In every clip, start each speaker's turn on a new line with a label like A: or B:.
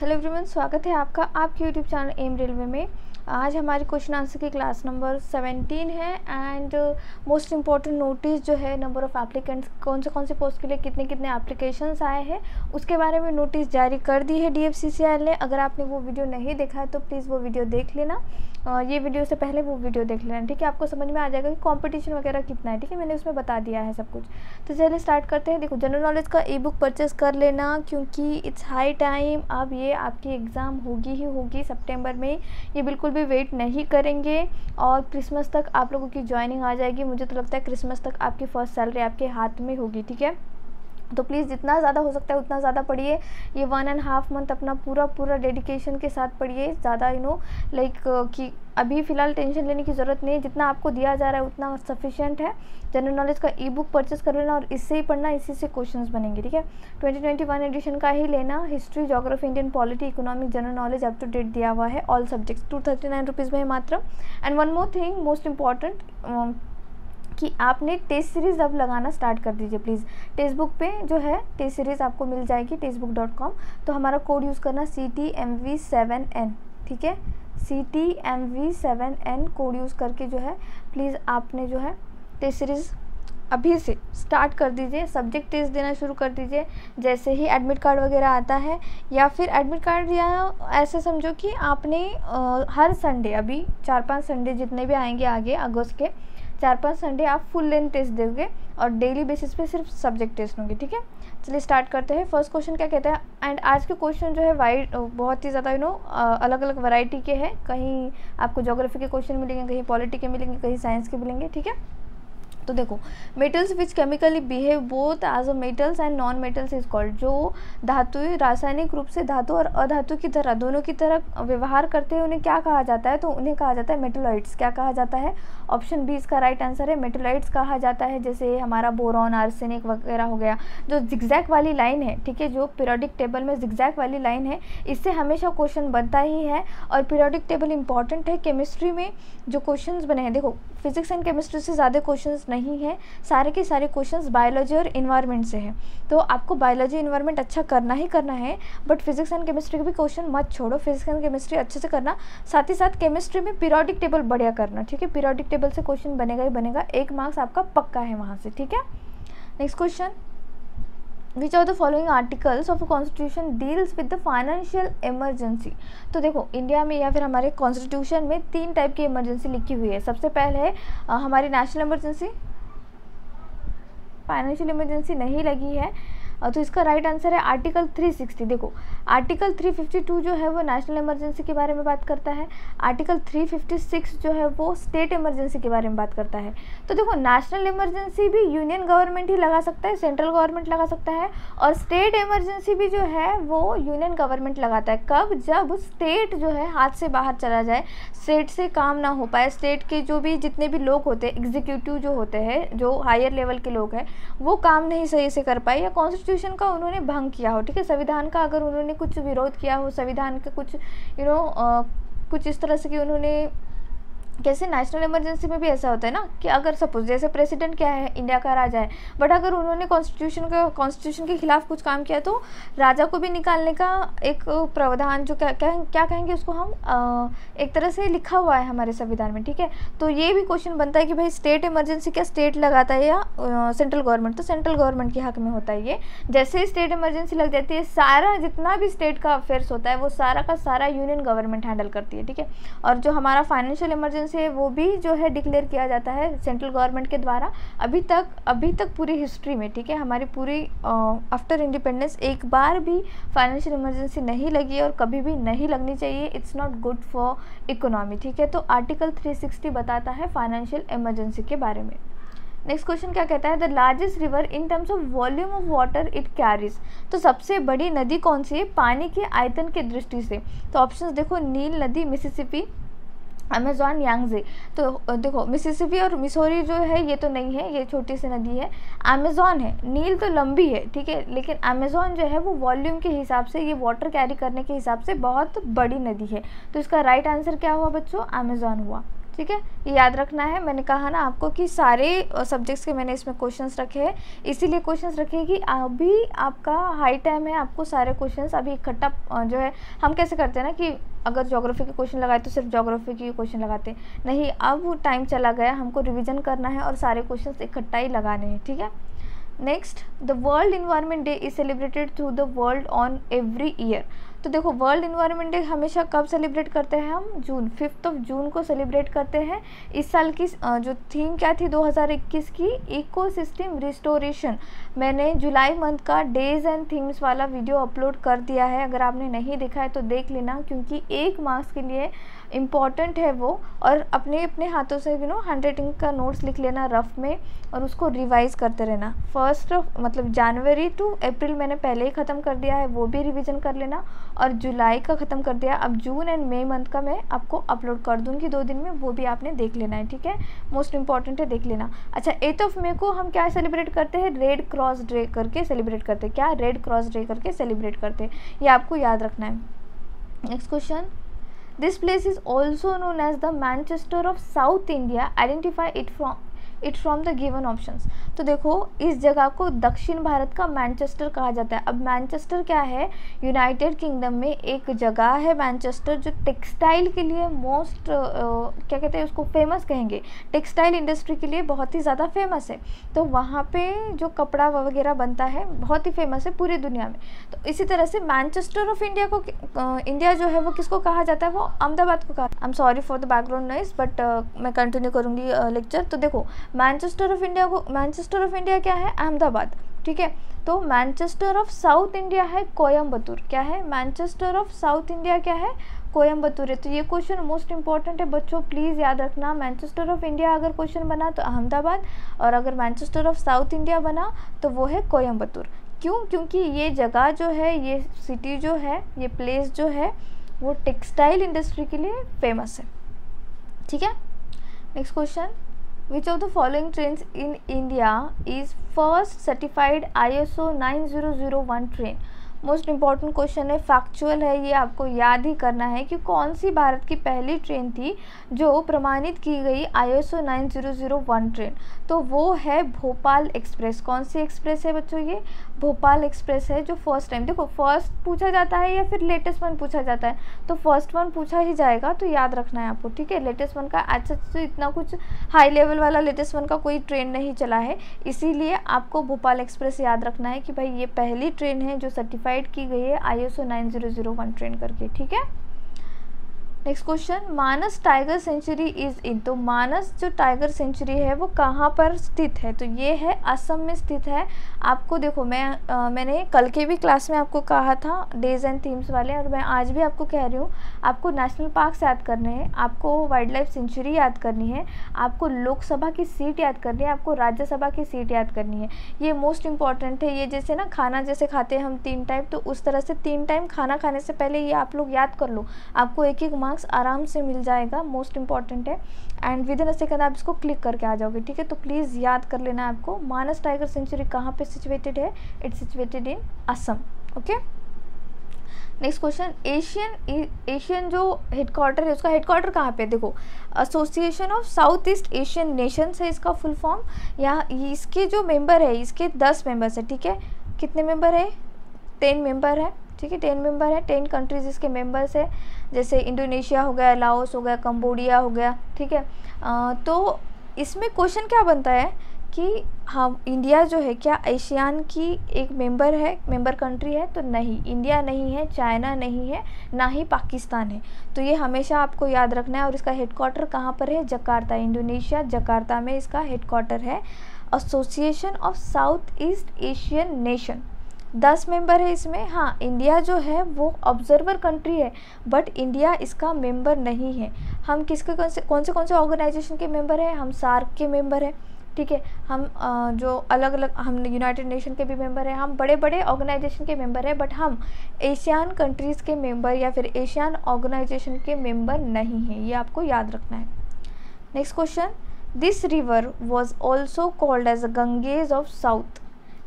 A: Hello everyone, स्वागत है आपका आपके यूट्यूब चैनल एम रेलवे में। आज हमारी क्वेश्चन आंसर की क्लास नंबर 17 है एंड मोस्ट इम्पॉर्टेंट नोटिस जो है नंबर ऑफ़ एप्लीकेंट्स कौन से पोस्ट के लिए कितने कितने एप्लीकेशंस आए हैं उसके बारे में नोटिस जारी कर दी है DFCCI ने। अगर आपने वो वीडियो नहीं देखा है तो प्लीज़ वो वीडियो देख लेना। ये वीडियो से पहले वो वीडियो देख लेना, ठीक है। आपको समझ में आ जाएगा कि कंपटीशन वगैरह कितना है, ठीक है। मैंने उसमें बता दिया है सब कुछ। तो चलिए स्टार्ट करते हैं। देखो, जनरल नॉलेज का ई बुक परचेस कर लेना क्योंकि इट्स हाई टाइम। अब ये आपकी एग्ज़ाम होगी ही होगी सितंबर में, ये बिल्कुल भी वेट नहीं करेंगे और क्रिसमस तक आप लोगों की ज्वाइनिंग आ जाएगी। मुझे तो लगता है क्रिसमस तक आपकी फ़र्स्ट सैलरी आपके हाथ में होगी, ठीक है। तो प्लीज़ जितना ज़्यादा हो सकता है उतना ज़्यादा पढ़िए। ये 1.5 मंथ अपना पूरा डेडिकेशन के साथ पढ़िए। ज़्यादा लाइक कि अभी फ़िलहाल टेंशन लेने की ज़रूरत नहीं है। जितना आपको दिया जा रहा है उतना सफिशिएंट है। जनरल नॉलेज का ई बुक परचेस कर लेना और इससे ही पढ़ना, इसी से क्वेश्चंस बनेंगे, ठीक है। 2021 एडिशन का ही लेना। History, geography, Indian polity, economic, general knowledge up to date दिया हुआ है। ऑल सब्जेक्ट्स 239 रुपीज़ में है मात्र। And one more thing most important कि आपने टेस्ट सीरीज़ अब लगाना स्टार्ट कर दीजिए प्लीज़। टेक्स्ट बुक पे जो है टेस्ट सीरीज़ आपको मिल जाएगी textbook.com। तो हमारा कोड यूज़ करना CTMV7N, ठीक है। CTMV7N कोड यूज़ करके जो है प्लीज़ आपने जो है टेस्ट सीरीज़ अभी से स्टार्ट कर दीजिए। सब्जेक्ट टेस्ट देना शुरू कर दीजिए जैसे ही एडमिट कार्ड वगैरह आता है, या फिर एडमिट कार्ड या ऐसे समझो कि आपने हर संडे, अभी 4-5 संडे जितने भी आएंगे आगे अगस्त के 4-5 संडे आप फुल लेंथ टेस्ट दोगे और डेली बेसिस पे सिर्फ सब्जेक्ट टेस्ट होंगे, ठीक है। चलिए स्टार्ट करते हैं। फर्स्ट क्वेश्चन क्या कहता है। एंड आज के क्वेश्चन जो है वाइड बहुत ही ज़्यादा अलग अलग वैरायटी के हैं। कहीं आपको ज्योग्राफी के क्वेश्चन मिलेंगे, कहीं पॉलिटी के मिलेंगे, कहीं साइंस के मिलेंगे, ठीक है। तो देखो, metals which chemically behave both as a metals and non metals is called. जो धातु रासायनिक रूप से धातु और अधातु की तरह दोनों की तरह व्यवहार करते हैं उन्हें क्या कहा जाता है, तो उन्हें कहा जाता है मेटलॉइड्स। क्या कहा जाता है? ऑप्शन बी इसका राइट आंसर है, मेटलॉइड्स कहा जाता है। जैसे हमारा बोरॉन, आर्सेनिक वगैरह हो गया। जो जिगजैग वाली लाइन है, ठीक है, जो पीरियोडिक टेबल में जिगजैग वाली लाइन है, इससे हमेशा क्वेश्चन बनता ही है। और पीरियोडिक टेबल इंपॉर्टेंट है। केमिस्ट्री में जो क्वेश्चंस बने हैं, देखो फिजिक्स एंड केमिस्ट्री से ज़्यादा क्वेश्चंस नहीं है, सारे के सारे क्वेश्चंस बायोलॉजी और इन्वायरमेंट से हैं। तो आपको बायोलॉजी इन्वायरमेंट अच्छा करना ही करना है, बट फिजिक्स एंड केमिस्ट्री के भी क्वेश्चन मत छोड़ो। फिजिक्स एंड केमिस्ट्री अच्छे से करना, साथ ही साथ केमिस्ट्री में पीरियोडिक टेबल बढ़िया करना, ठीक है। पीरियोडिक टेबल से क्वेश्चन बनेगा ही बनेगा, 1 मार्क्स आपका पक्का है वहाँ से, ठीक है। Next question, which of the following articles of a constitution deals with the financial emergency. तो देखो, इंडिया में या फिर हमारे कॉन्स्टिट्यूशन में 3 टाइप की इमरजेंसी लिखी हुई है। सबसे पहले है हमारी नेशनल इमरजेंसी, फाइनेंशियल इमरजेंसी नहीं लगी है। तो इसका राइट आंसर है आर्टिकल 360। देखो, आर्टिकल 352 जो है वो नेशनल इमरजेंसी के बारे में बात करता है। आर्टिकल 356 जो है वो स्टेट इमरजेंसी के बारे में बात करता है। तो देखो, नेशनल इमरजेंसी भी यूनियन गवर्नमेंट ही लगा सकता है, सेंट्रल गवर्नमेंट लगा सकता है। और स्टेट इमरजेंसी भी जो है वो यूनियन गवर्नमेंट लगाता है। कब? जब स्टेट जो है हाथ से बाहर चला जाए, स्टेट से काम ना हो पाए, स्टेट के जो भी जितने भी लोग होते हैं, एग्जीक्यूटिव जो होते हैं, जो हायर लेवल के लोग हैं, वो काम नहीं सही से कर पाए, या कॉन्स्टिट्यूशन का उन्होंने भंग किया हो, ठीक है। संविधान का अगर उन्होंने कुछ विरोध किया हो, संविधान के कुछ कुछ इस तरह से कि उन्होंने, कैसे नेशनल इमरजेंसी में भी ऐसा होता है ना कि अगर सपोज जैसे प्रेसिडेंट क्या है, इंडिया का राजा है, बट अगर उन्होंने कॉन्स्टिट्यूशन के खिलाफ कुछ काम किया तो राजा को भी निकालने का एक प्रावधान, जो क्या कहेंगे उसको हम, एक तरह से लिखा हुआ है हमारे संविधान में, ठीक है। तो ये भी क्वेश्चन बनता है कि भाई स्टेट इमरजेंसी क्या स्टेट लगाता है या सेंट्रल गवर्नमेंट? तो सेंट्रल गवर्नमेंट के हक में होता है ये। जैसे ही स्टेट इमरजेंसी लग जाती है, सारा जितना भी स्टेट का अफेयर्स होता है वो सारा का सारा यूनियन गवर्नमेंट हैंडल करती है, ठीक है। और जो हमारा फाइनेंशियल इमरजेंसी से वो भी जो है डिक्लेयर किया जाता है सेंट्रल गवर्नमेंट के द्वारा। अभी तक पूरी हिस्ट्री में, ठीक है, हमारी पूरी आफ्टर इंडिपेंडेंस एक बार भी फाइनेंशियल इमरजेंसी नहीं लगी और कभी भी नहीं लगनी चाहिए। It's not good for economy, ठीक है। तो आर्टिकल 360 बताता है फाइनेंशियल इमरजेंसी के बारे में। नेक्स्ट क्वेश्चन क्या कहता है, the largest river in terms of volume of water it carries. तो सबसे बड़ी नदी कौन सी है पानी के आयतन की दृष्टि से? तो ऑप्शंस देखो, नील नदी, मिसिसिपी, अमेज़ॉन, यांगजे। तो देखो, मिसिसिपी और मिसौरी जो है ये तो नहीं है, ये छोटी सी नदी है। अमेज़ॉन है, नील तो लंबी है, ठीक है, लेकिन अमेज़ॉन जो है वो वॉल्यूम के हिसाब से, ये वाटर कैरी करने के हिसाब से बहुत बड़ी नदी है। तो इसका राइट आंसर क्या हुआ बच्चों? अमेज़ॉन हुआ। ठीक है, ये याद रखना है। मैंने कहा ना आपको कि सारे सब्जेक्ट्स के मैंने इसमें क्वेश्चंस रखे हैं, इसीलिए क्वेश्चंस रखे कि अभी आपका हाई टाइम है, आपको सारे क्वेश्चंस अभी इकट्ठा जो है, हम कैसे करते हैं ना कि अगर ज्योग्राफी के क्वेश्चन लगाए तो सिर्फ ज्योग्राफी के क्वेश्चन लगाते नहीं, अब टाइम चला गया, हमको रिविज़न करना है और सारे क्वेश्चंस इकट्ठा ही लगाने हैं, ठीक है। Next, the world environment day is celebrated through the world on every year. तो देखो वर्ल्ड इन्वायरमेंट डे हमेशा कब सेलिब्रेट करते हैं हम, जून, 5 जून को सेलिब्रेट करते हैं। इस साल की जो थीम क्या थी 2021 की, इकोसिस्टम रिस्टोरेशन। मैंने जुलाई मंथ का डेज एंड थीम्स वाला वीडियो अपलोड कर दिया है, अगर आपने नहीं देखा है तो देख लेना, क्योंकि 1 मार्क्स के लिए इम्पॉर्टेंट है वो। और अपने अपने हाथों से हैंड राइटिंग का नोट्स लिख लेना रफ में और उसको रिवाइज़ करते रहना। फर्स्ट मतलब जनवरी टू अप्रैल मैंने पहले ही ख़त्म कर दिया है, वो भी रिवीजन कर लेना, और जुलाई का ख़त्म कर दिया। अब जून एंड मई मंथ का मैं आपको अपलोड कर दूंगी 2 दिन में, वो भी आपने देख लेना है, ठीक है, मोस्ट इंपॉर्टेंट है, देख लेना। अच्छा, 8 मई को हम क्या सेलिब्रेट करते हैं, रेड क्रॉस डे करके सेलिब्रेट करते हैं। क्या, रेड क्रॉस डे करके सेलिब्रेट करते हैं, ये आपको याद रखना है। Next question, this place is also known as the Manchester of south India, identify it from the given options. तो देखो इस जगह को दक्षिण भारत का मैनचेस्टर कहा जाता है। अब मैनचेस्टर क्या है, यूनाइटेड किंगडम में एक जगह है मैनचेस्टर, जो टेक्सटाइल के लिए मोस्ट क्या कहते हैं उसको, फेमस कहेंगे, टेक्सटाइल इंडस्ट्री के लिए बहुत ही ज़्यादा फेमस है। तो वहाँ पे जो कपड़ा वगैरह बनता है बहुत ही फेमस है पूरी दुनिया में। तो इसी तरह से मैनचेस्टर ऑफ इंडिया को इंडिया जो है वो किसको कहा जाता है, वो अहमदाबाद को कहा। I am sorry for the background noise, but मैं कंटिन्यू करूँगी लेक्चर। तो देखो मैनचेस्टर ऑफ इंडिया को, मैनचेस्टर ऑफ इंडिया क्या है, अहमदाबाद, ठीक है। तो मैनचेस्टर ऑफ साउथ इंडिया है कोयम्बतूर। क्या है, मैनचेस्टर ऑफ साउथ इंडिया क्या है, कोयम्बतूर है। तो ये क्वेश्चन मोस्ट इंपॉर्टेंट है बच्चों, प्लीज़ याद रखना। मैनचेस्टर ऑफ इंडिया अगर क्वेश्चन बना तो अहमदाबाद, और अगर मैनचेस्टर ऑफ साउथ इंडिया बना तो वो है कोयम्बतूर। क्यों, क्योंकि ये जगह जो है, ये सिटी जो है, ये प्लेस जो है वो टेक्सटाइल इंडस्ट्री के लिए फेमस है, ठीक है। Next question, which of the following trains in India is first certified ISO 9001 train? Most important question है, फैक्चुअल है, ये आपको याद ही करना है कि कौन सी भारत की पहली ट्रेन थी जो प्रमाणित की गई ISO 9001 ट्रेन। तो वो है भोपाल एक्सप्रेस। कौन सी एक्सप्रेस है बच्चों, ये भोपाल एक्सप्रेस है, जो फर्स्ट टाइम, देखो फर्स्ट पूछा जाता है या फिर लेटेस्ट वन पूछा जाता है, तो फर्स्ट वन पूछा ही जाएगा, तो याद रखना है आपको, ठीक है। लेटेस्ट वन का अच्छा तो इतना कुछ हाई लेवल वाला लेटेस्ट वन का कोई ट्रेन नहीं चला है, इसीलिए आपको भोपाल एक्सप्रेस याद रखना है कि भाई ये पहली ट्रेन है जो सर्टिफाइड की गई है ISO 9001 ट्रेन करके, ठीक है। Next question, Manas tiger sanctuary is in. तो मानस जो टाइगर सेंचुरी है वो कहाँ पर स्थित है, तो ये है असम में स्थित है। आपको देखो मैंने कल के भी क्लास में आपको कहा था डेज एंड थीम्स वाले, और मैं आज भी आपको कह रही हूँ, आपको नेशनल पार्क्स याद करने हैं, आपको वाइल्ड लाइफ सेंचुरी याद करनी है, आपको लोकसभा की सीट याद करनी है, आपको राज्यसभा की सीट याद करनी है। ये मोस्ट इंपॉर्टेंट है। ये जैसे ना खाना जैसे खाते हैं हम 3 टाइम, तो उस तरह से 3 टाइम खाना खाने से पहले ये आप लोग याद कर लो, आपको 1-1 मार्क्स आराम से मिल जाएगा, मोस्ट इंपॉर्टेंट है। And with in a second आप इसको क्लिक करके आ जाओगे, ठीक है। तो प्लीज़ याद कर लेना आपको, मानस टाइगर सेंचुरी कहाँ पे सिचुएटेड है, it's situated in Assam, okay. Next question, Asian जो हेडक्वार्टर है उसका हेडक्वार्टर कहाँ पे है, देखो association of south east Asian Nations है इसका फुल फॉर्म। यहाँ इसके जो मेंबर है, इसके 10 मेंबर्स है, ठीक है। कितने मेंबर है, 10 मेंबर है, ठीक है, 10 मेंबर है, 10 कंट्रीज इसके मेंबर्स है, जैसे इंडोनेशिया हो गया, लाओस हो गया, कंबोडिया हो गया, ठीक है। तो इसमें क्वेश्चन क्या बनता है कि हम इंडिया जो है क्या एशियान की एक मेंबर है, मेंबर कंट्री है, तो नहीं, इंडिया नहीं है, चाइना नहीं है, ना ही पाकिस्तान है। तो ये हमेशा आपको याद रखना है। और इसका हेडक्वार्टर कहाँ पर है, जकार्ता, इंडोनेशिया, जकार्ता में इसका हेडक्वार्टर है। Association of south east Asian nation, 10 member है इसमें। हाँ, इंडिया जो है वो ऑब्जर्वर कंट्री है, बट इंडिया इसका मेंबर नहीं है। हम किसके कौन से ऑर्गेनाइजेशन के मेंबर हैं, हम सार्क के मेंबर हैं, ठीक है। हम जो अलग अलग, हम यूनाइटेड नेशन के भी मेंबर हैं, हम बड़े बड़े ऑर्गेनाइजेशन के मेंबर हैं, बट हम एशियन कंट्रीज़ के मेंबर या फिर एशियन ऑर्गेनाइजेशन के मेंबर नहीं हैं, ये आपको याद रखना है। Next question, this river was also called as Ganges of south,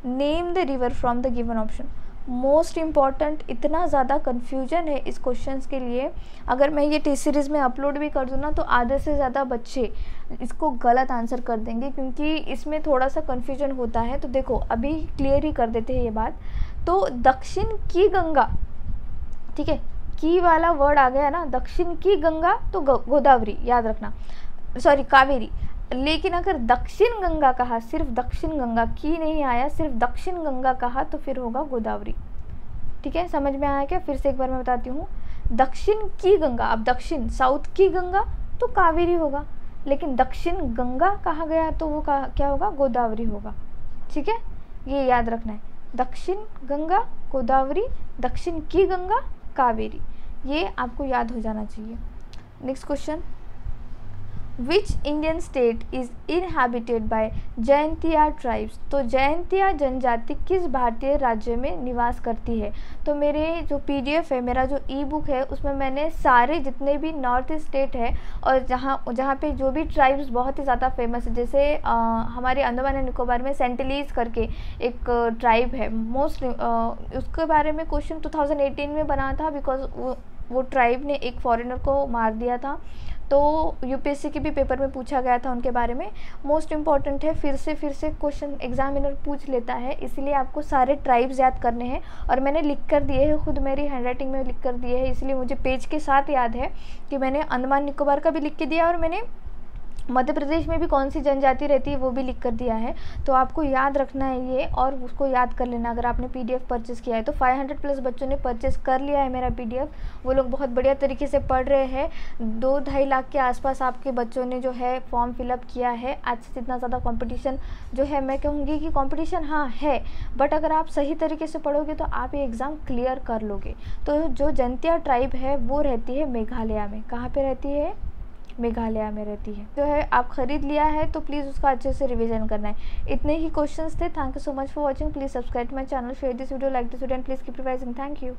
A: name the river from the given option. Most important, इतना ज़्यादा कन्फ्यूजन है इस क्वेश्चंस के लिए, अगर मैं ये टेस्ट सीरीज़ में अपलोड भी कर दूँ ना तो आधे से ज़्यादा बच्चे इसको गलत आंसर कर देंगे, क्योंकि इसमें थोड़ा सा कन्फ्यूजन होता है। तो देखो अभी क्लियर ही कर देते हैं ये बात। तो दक्षिण की गंगा, ठीक है, की वाला वर्ड आ गया ना, दक्षिण की गंगा तो गोदावरी, याद रखना, सॉरी कावेरी। लेकिन अगर दक्षिण गंगा कहा, सिर्फ दक्षिण गंगा, की नहीं आया, सिर्फ दक्षिण गंगा कहा तो फिर होगा गोदावरी। ठीक है, समझ में आया क्या? फिर से एक बार मैं बताती हूँ, दक्षिण की गंगा, अब दक्षिण साउथ की गंगा तो कावेरी होगा, लेकिन दक्षिण गंगा कहा गया तो वो क्या होगा? गोदावरी होगा। ठीक है, ये याद रखना है, दक्षिण गंगा गोदावरी, दक्षिण की गंगा कावेरी, ये आपको याद हो जाना चाहिए। Next question, which Indian state is inhabited by Jaintia tribes? तो जयंतिया जनजाति किस भारतीय राज्य में निवास करती है? तो मेरे जो PDF है, मेरा जो ई-बुक है, उसमें मैंने सारे जितने भी नॉर्थ ईस्ट स्टेट है और जहाँ पे जो भी ट्राइब्स बहुत ही ज़्यादा फेमस है, जैसे हमारे अंडमान एंड निकोबार में सेंटिलीज करके एक ट्राइब है, मोस्ट उसके बारे में क्वेश्चन 2018 में बना था, बिकॉज वो ट्राइब ने एक फॉरेनर को मार दिया था, तो UPSC के भी पेपर में पूछा गया था उनके बारे में। मोस्ट इम्पॉर्टेंट है, फिर से क्वेश्चन एग्जामिनर पूछ लेता है, इसलिए आपको सारे ट्राइब्स याद करने हैं, और मैंने लिख कर दिए हैं, खुद मेरी हैंडराइटिंग में लिख कर दिए हैं, इसलिए मुझे पेज के साथ याद है कि मैंने अंडमान निकोबार का भी लिख के दिया और मैंने मध्य प्रदेश में भी कौन सी जनजाति रहती है वो भी लिख कर दिया है। तो आपको याद रखना है ये, और उसको याद कर लेना। अगर आपने PDF परचेज़ किया है तो 500+ बच्चों ने परचेज़ कर लिया है मेरा PDF, वो लोग बहुत बढ़िया तरीके से पढ़ रहे हैं। 2-2.5 लाख के आसपास आपके बच्चों ने जो है फॉर्म फिलअप किया है। आज से इतना ज़्यादा कॉम्पिटिशन जो है, मैं कहूँगी कि कॉम्पिटिशन हाँ है, बट अगर आप सही तरीके से पढ़ोगे तो आप ये एग्ज़ाम क्लियर कर लोगे। तो जो जयंतिया ट्राइब है वो रहती है मेघालय में। कहाँ पर रहती है? मेघालय में रहती है। जो है आप ख़रीद लिया है तो प्लीज़ उसका अच्छे से रिवीजन करना है। इतने ही क्वेश्चंस थे। Thank you so much for watching. Please subscribe my channel, share this video, like this video and please keep revising. Thank you.